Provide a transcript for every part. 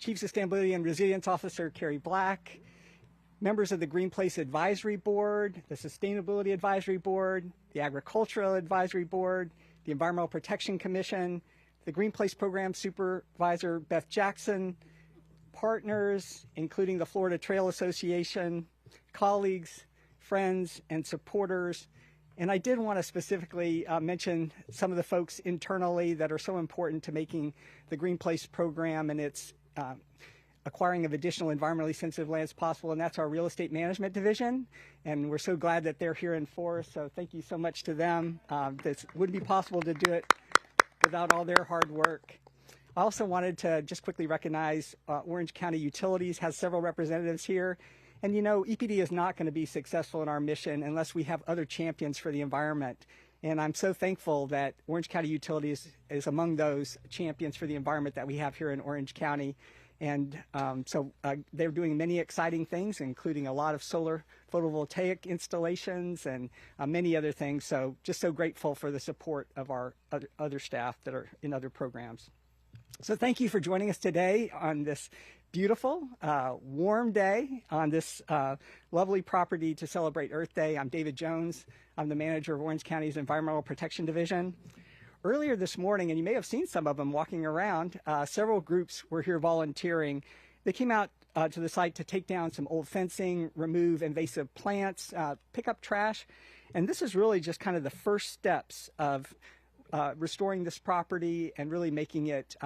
Chief Sustainability and Resilience Officer Carrie Black, members of the Green Place Advisory Board, the Sustainability Advisory Board, the Agricultural Advisory Board, the Environmental Protection Commission, the Green Place Program Supervisor Beth Jackson, partners, including the Florida Trail Association, colleagues, friends, and supporters. And I did want to specifically mention some of the folks internally that are so important to making the Green Place program and its acquiring of additional environmentally sensitive lands possible, and that's our real estate management division. And we're so glad that they're here in Forest, so thank you so much to them. This wouldn't be possible to do it without all their hard work. I also wanted to just quickly recognize Orange County Utilities has several representatives here. And you know, EPD is not going to be successful in our mission unless we have other champions for the environment. And I'm so thankful that Orange County Utilities is among those champions for the environment that we have here in Orange County. And they're doing many exciting things, including a lot of solar photovoltaic installations and many other things. So just so grateful for the support of our other staff that are in other programs. So thank you for joining us today on this beautiful, warm day on this lovely property to celebrate Earth Day. I'm David Jones. I'm the manager of Orange County's Environmental Protection Division. Earlier this morning, and you may have seen some of them walking around, several groups were here volunteering. They came out to the site to take down some old fencing, remove invasive plants, pick up trash. And this is really just kind of the first steps of restoring this property and really making it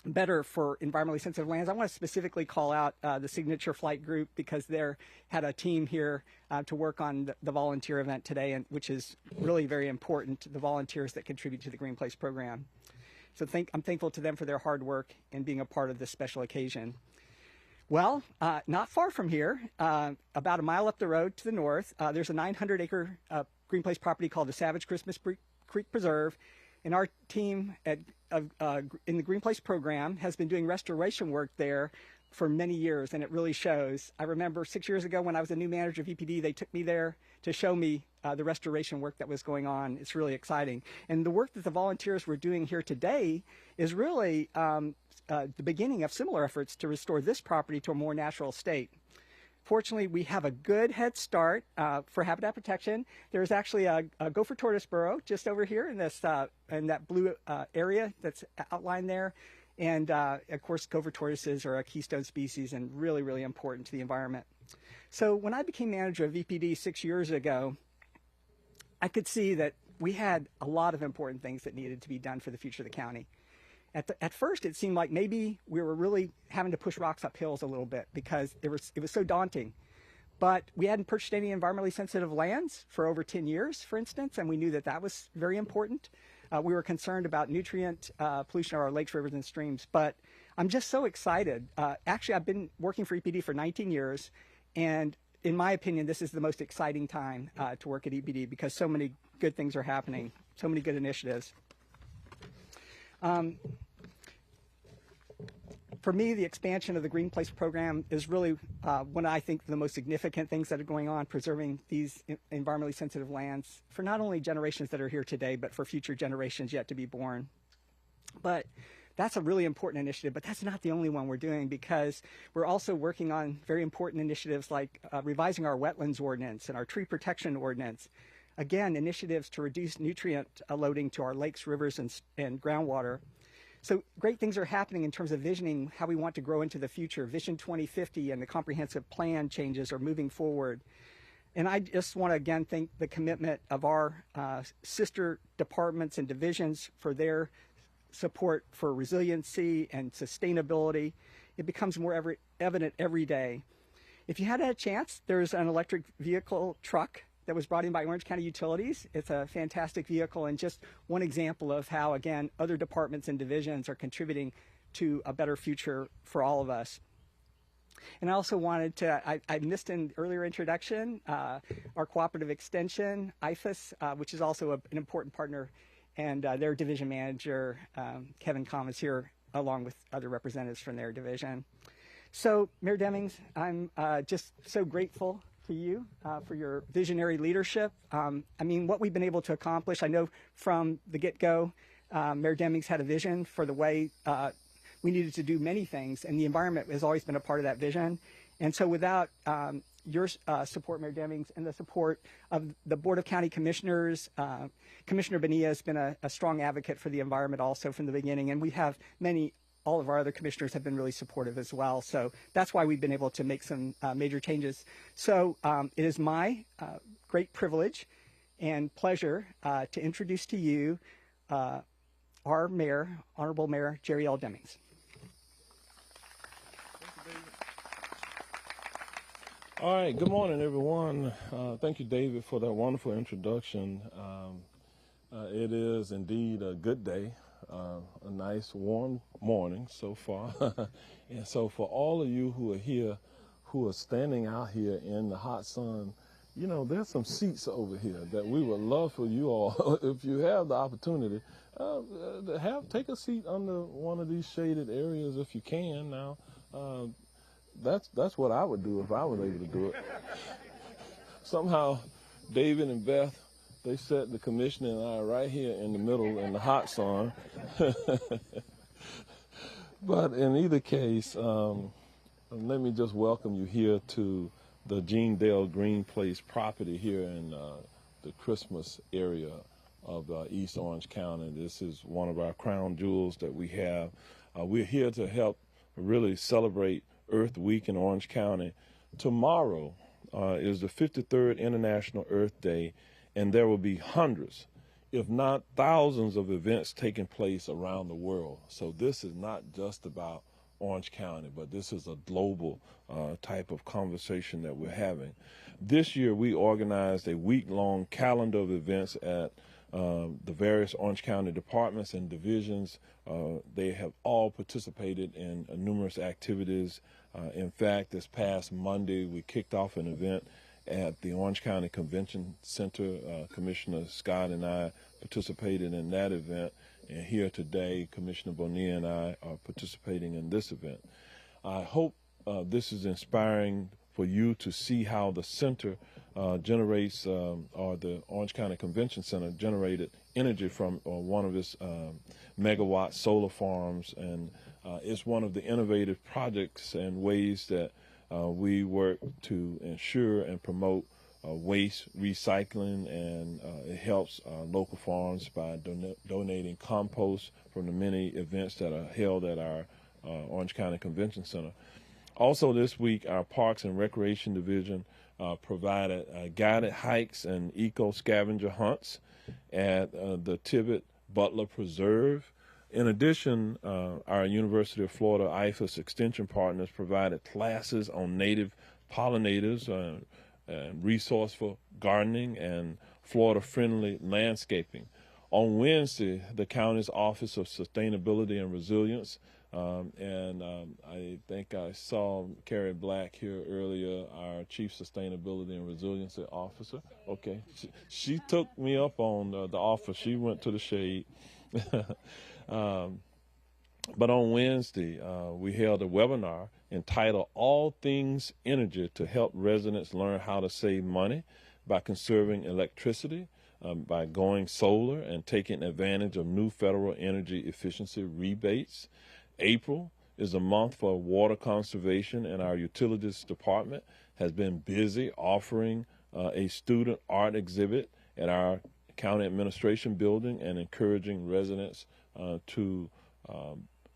better for environmentally sensitive lands. I want to specifically call out the Signature Flight Group because they had a team here to work on the volunteer event today, and which is really very important, the volunteers that contribute to the Green Place program. So I'm thankful to them for their hard work and being a part of this special occasion. Well, not far from here, about a mile up the road to the north, there's a 900-acre Green Place property called the Savage Christmas Creek Preserve. And our team in the Green Place program has been doing restoration work there for many years, and it really shows. I remember 6 years ago when I was a new manager of EPD, they took me there to show me the restoration work that was going on. It's really exciting. And the work that the volunteers were doing here today is really the beginning of similar efforts to restore this property to a more natural state. Fortunately, we have a good head start for habitat protection. There's actually a gopher tortoise burrow just over here in this in that blue area that's outlined there. And of course, gopher tortoises are a keystone species and really, really important to the environment. So when I became manager of EPD 6 years ago, I could see that we had a lot of important things that needed to be done for the future of the county. At first, it seemed like maybe we were really having to push rocks up hills a little bit because it was so daunting. But we hadn't purchased any environmentally sensitive lands for over 10 years, for instance, and we knew that that was very important. We were concerned about nutrient pollution of our lakes, rivers, and streams. But I'm just so excited. Actually, I've been working for EPD for 19 years, and in my opinion, this is the most exciting time to work at EPD because so many good things are happening, so many good initiatives. For me, the expansion of the Green Place program is really one of, I think, the most significant things that are going on, preserving these environmentally sensitive lands for not only generations that are here today, but for future generations yet to be born. But that's a really important initiative, but that's not the only one we're doing because we're also working on very important initiatives like revising our wetlands ordinance and our tree protection ordinance. Again, initiatives to reduce nutrient loading to our lakes, rivers, and groundwater. So great things are happening in terms of visioning how we want to grow into the future. Vision 2050 and the comprehensive plan changes are moving forward. And I just want to again thank the commitment of our sister departments and divisions for their support for resiliency and sustainability. It becomes more evident every day. If you had a chance, there's an electric vehicle truck that was brought in by Orange County Utilities. It's a fantastic vehicle and just one example of how, again, other departments and divisions are contributing to a better future for all of us. And I also wanted to, I missed an earlier introduction, our cooperative extension, IFAS, which is also an important partner, and their division manager, Kevin Com, is here along with other representatives from their division. So, Mayor Demings, I'm just so grateful to you for your visionary leadership. I mean, what we've been able to accomplish, I know from the get-go, Mayor Demings had a vision for the way we needed to do many things, and the environment has always been a part of that vision. And so without your support, Mayor Demings, and the support of the Board of County Commissioners, Commissioner Bonilla has been a strong advocate for the environment also from the beginning, and we have all of our other commissioners have been really supportive as well. So that's why we've been able to make some major changes. So it is my great privilege and pleasure to introduce to you our mayor, Honorable Mayor Jerry L. Demings. All right, good morning, everyone. Thank you, David, for that wonderful introduction. It is indeed a good day, a nice warm morning so far. And so for all of you who are here, who are standing out here in the hot sun, you know, there's some seats over here that we would love for you all, if you have the opportunity, take a seat under one of these shaded areas if you can. Now, that's what I would do if I was able to do it. Somehow, David and Beth, they set the commissioner and I right here in the middle in the hot sun. But in either case, let me just welcome you here to the Jean Dale Green Place property here in the Christmas area of East Orange County. This is one of our crown jewels that we have. We're here to help really celebrate Earth Week in Orange County. Tomorrow is the 53rd International Earth Day, and there will be hundreds, if not thousands, of events taking place around the world. So this is not just about Orange County, but this is a global type of conversation that we're having. This year we organized a week-long calendar of events at the various Orange County departments and divisions. They have all participated in numerous activities. In fact, this past Monday, we kicked off an event at the Orange County Convention Center. Commissioner Scott and I participated in that event. And here today, Commissioner Bonilla and I are participating in this event. I hope this is inspiring for you to see how the center generates, or the Orange County Convention Center generated energy from one of its megawatt solar farms, and it's one of the innovative projects and ways that we work to ensure and promote waste recycling, and it helps local farms by donating compost from the many events that are held at our Orange County Convention Center. Also this week, our Parks and Recreation Division provided guided hikes and eco-scavenger hunts at the Tibbet Butler Preserve. In addition, our University of Florida IFAS Extension partners provided classes on native pollinators, and resourceful gardening, and Florida-friendly landscaping. On Wednesday, the county's Office of Sustainability and Resilience, I think I saw Carrie Black here earlier, our Chief Sustainability and Resiliency Officer. Okay, she took me up on the offer. She went to the shade. But on Wednesday, we held a webinar entitled All Things Energy to help residents learn how to save money by conserving electricity, by going solar and taking advantage of new federal energy efficiency rebates. April is a month for water conservation, and our utilities department has been busy offering a student art exhibit at our county administration building and encouraging residents to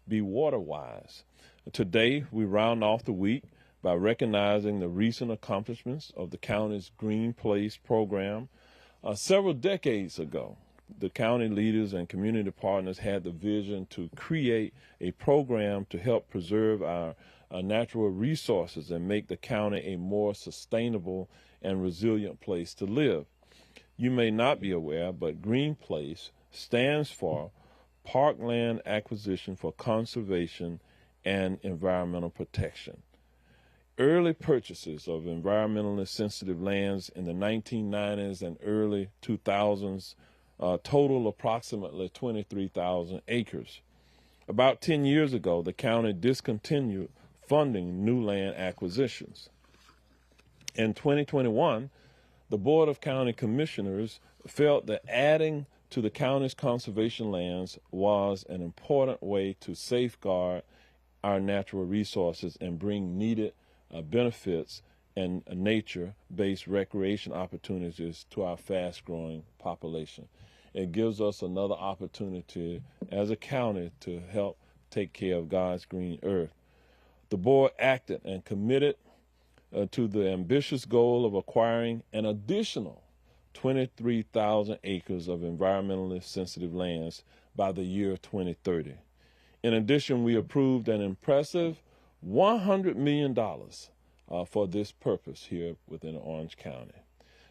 be water wise. Today, we round off the week by recognizing the recent accomplishments of the county's Green Place program. Several decades ago, the county leaders and community partners had the vision to create a program to help preserve our natural resources and make the county a more sustainable and resilient place to live. You may not be aware, but Green Place stands for Parkland Acquisition for Conservation and Environmental Protection. Early purchases of environmentally sensitive lands in the 1990s and early 2000s total approximately 23,000 acres. About 10 years ago, the county discontinued funding new land acquisitions. In 2021, the Board of County Commissioners felt that adding to the county's conservation lands was an important way to safeguard our natural resources and bring needed benefits and nature-based recreation opportunities to our fast-growing population. It gives us another opportunity as a county to help take care of God's green earth. The board acted and committed to the ambitious goal of acquiring an additional 23,000 acres of environmentally sensitive lands by the year 2030. In addition, we approved an impressive $100 million for this purpose here within Orange County.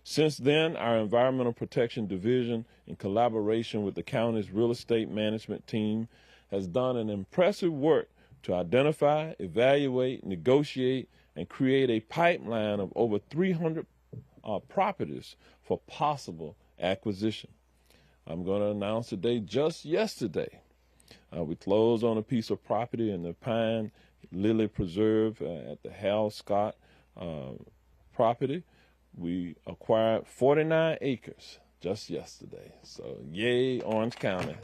Since then, our Environmental Protection Division, in collaboration with the county's real estate management team, has done an impressive work to identify, evaluate, negotiate, and create a pipeline of over 300 properties for possible acquisition. I'm going to announce today, just yesterday, we closed on a piece of property in the Pine Lily Preserve at the Hal Scott property. We acquired 49 acres just yesterday. So yay, Orange County.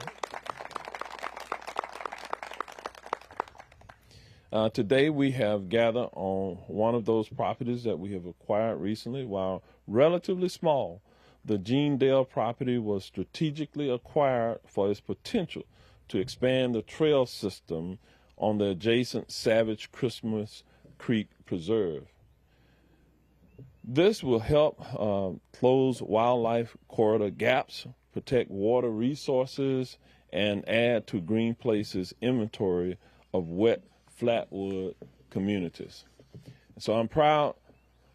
Today we have gathered on one of those properties that we have acquired recently. While relatively small, the Jeandale property was strategically acquired for its potential to expand the trail system on the adjacent Savage Christmas Creek Preserve. This will help close wildlife corridor gaps, protect water resources, and add to Green Place's inventory of wet flatwood communities. So I'm proud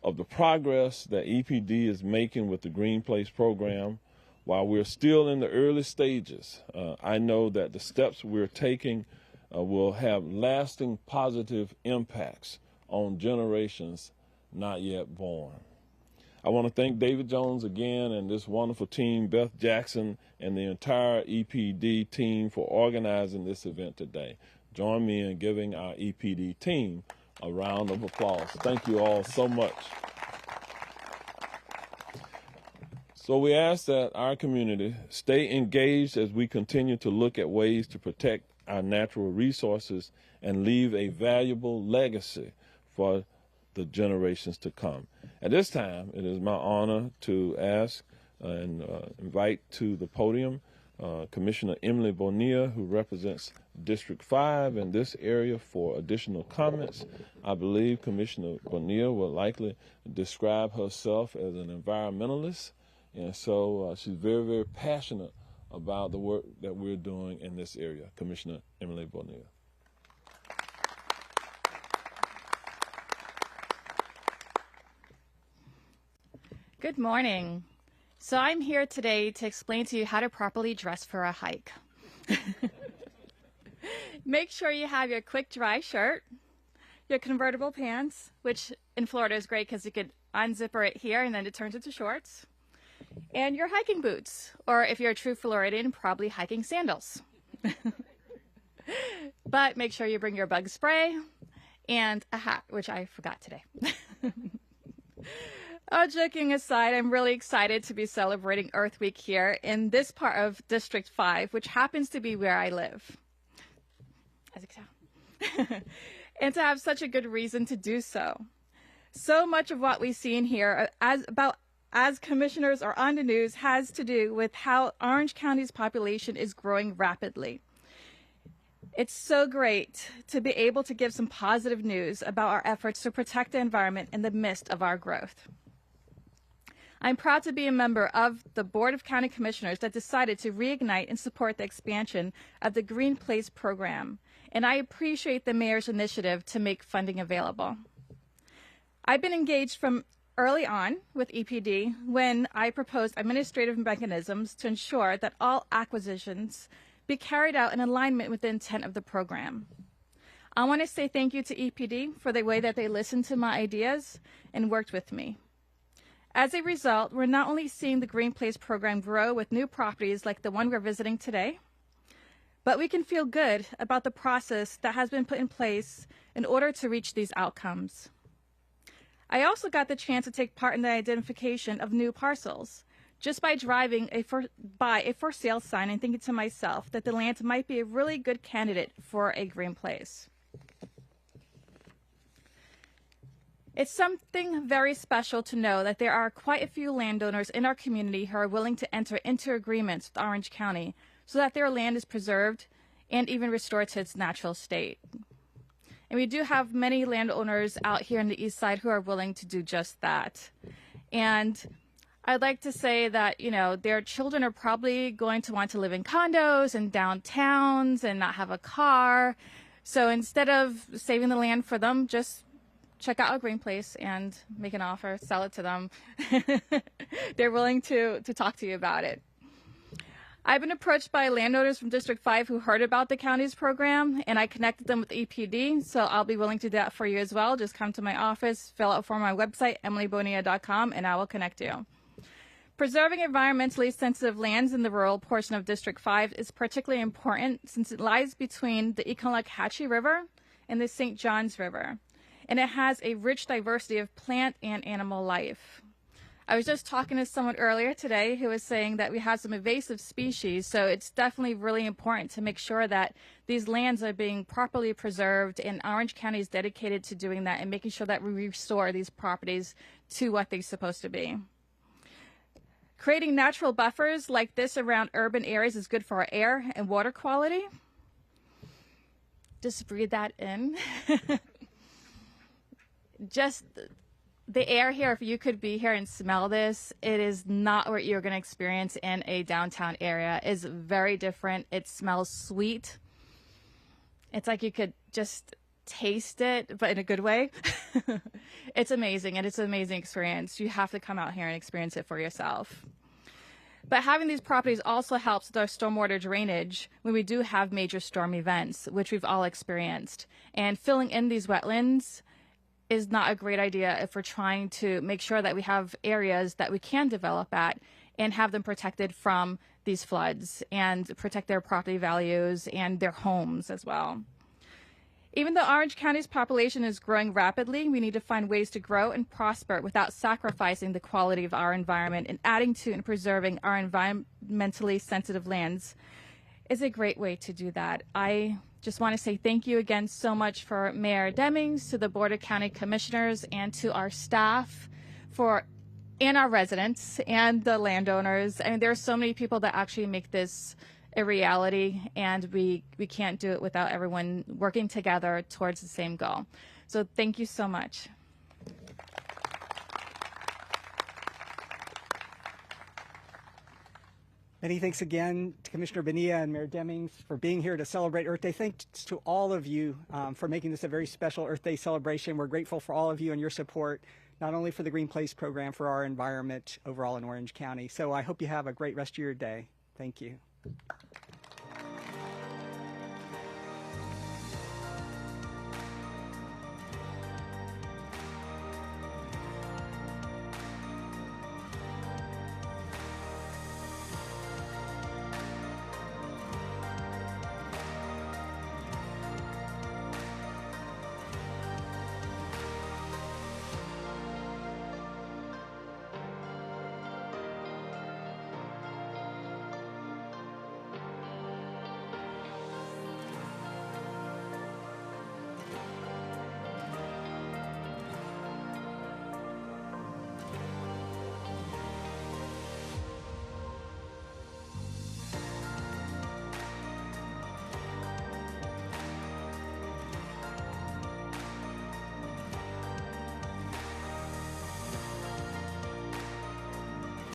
of the progress that EPD is making with the Green Place program. While we're still in the early stages, I know that the steps we're taking will have lasting positive impacts on generations not yet born. I want to thank David Jones again and this wonderful team, Beth Jackson and the entire EPD team for organizing this event today. Join me in giving our EPD team a round of applause. Thank you all so much. So we ask that our community stay engaged as we continue to look at ways to protect our natural resources and leave a valuable legacy for the generations to come. At this time, it is my honor to ask and invite to the podium Commissioner Emily Bonilla, who represents District 5 in this area, for additional comments. I believe Commissioner Bonilla will likely describe herself as an environmentalist, and so she's very, very passionate about the work that we're doing in this area. Commissioner Emily Bonilla. Good morning. So I'm here today to explain to you how to properly dress for a hike. Make sure you have your quick dry shirt, your convertible pants, which in Florida is great because you could unzipper it here and then it turns into shorts, and your hiking boots, or if you're a true Floridian, probably hiking sandals. But make sure you bring your bug spray and a hat, which I forgot today. All joking aside, I'm really excited to be celebrating Earth Week here in this part of District 5, which happens to be where I live, as you can tell, and to have such a good reason to do so. So much of what we see in here as commissioners or on the news has to do with how Orange County's population is growing rapidly. It's so great to be able to give some positive news about our efforts to protect the environment in the midst of our growth. I'm proud to be a member of the Board of County Commissioners that decided to reignite and support the expansion of the Green Place program, and I appreciate the mayor's initiative to make funding available. I've been engaged from early on with EPD when I proposed administrative mechanisms to ensure that all acquisitions be carried out in alignment with the intent of the program. I want to say thank you to EPD for the way that they listened to my ideas and worked with me. As a result, we're not only seeing the Green Place program grow with new properties like the one we're visiting today, but we can feel good about the process that has been put in place in order to reach these outcomes. I also got the chance to take part in the identification of new parcels just by driving by a for sale sign and thinking to myself that the land might be a really good candidate for a Green Place. It's something very special to know that there are quite a few landowners in our community who are willing to enter into agreements with Orange County so that their land is preserved and even restored to its natural state. And we do have many landowners out here in the east side who are willing to do just that. And I'd like to say that, you know, their children are probably going to want to live in condos and downtowns and not have a car. So instead of saving the land for them, just check out a green place and make an offer, sell it to them. They're willing to talk to you about it. I've been approached by landowners from District 5 who heard about the county's program, and I connected them with EPD, so I'll be willing to do that for you as well. Just come to my office, fill out a form on my website, emilybonilla.com, and I will connect you. Preserving environmentally sensitive lands in the rural portion of District 5 is particularly important since it lies between the Econlock-Hatchie River and the St. Johns River, and it has a rich diversity of plant and animal life. I was just talking to someone earlier today who was saying that we have some invasive species, so it's definitely really important to make sure that these lands are being properly preserved, and Orange County is dedicated to doing that and making sure that we restore these properties to what they're supposed to be. Creating natural buffers like this around urban areas is good for our air and water quality. Just breathe that in. Just the air here, if you could be here and smell this, it is not what you're going to experience in a downtown area. It's very different. It smells sweet. It's like you could just taste it, but in a good way. It's amazing, and it's an amazing experience. You have to come out here and experience it for yourself. But having these properties also helps with our stormwater drainage when we do have major storm events, which we've all experienced. And filling in these wetlands is not a great idea if we're trying to make sure that we have areas that we can develop at and have them protected from these floods and protect their property values and their homes as well. Even though Orange County's population is growing rapidly, we need to find ways to grow and prosper without sacrificing the quality of our environment, and adding to and preserving our environmentally sensitive lands is a great way to do that. I just want to say thank you again so much for Mayor Demings, to the Board of County Commissioners, and to our staff and our residents and the landowners. I mean, there are so many people that actually make this a reality, and we can't do it without everyone working together towards the same goal. So thank you so much. Many thanks again to Commissioner Bonilla and Mayor Demings for being here to celebrate Earth Day. Thanks to all of you for making this a very special Earth Day celebration. We're grateful for all of you and your support, not only for the Green Place program, for our environment overall in Orange County. So I hope you have a great rest of your day. Thank you.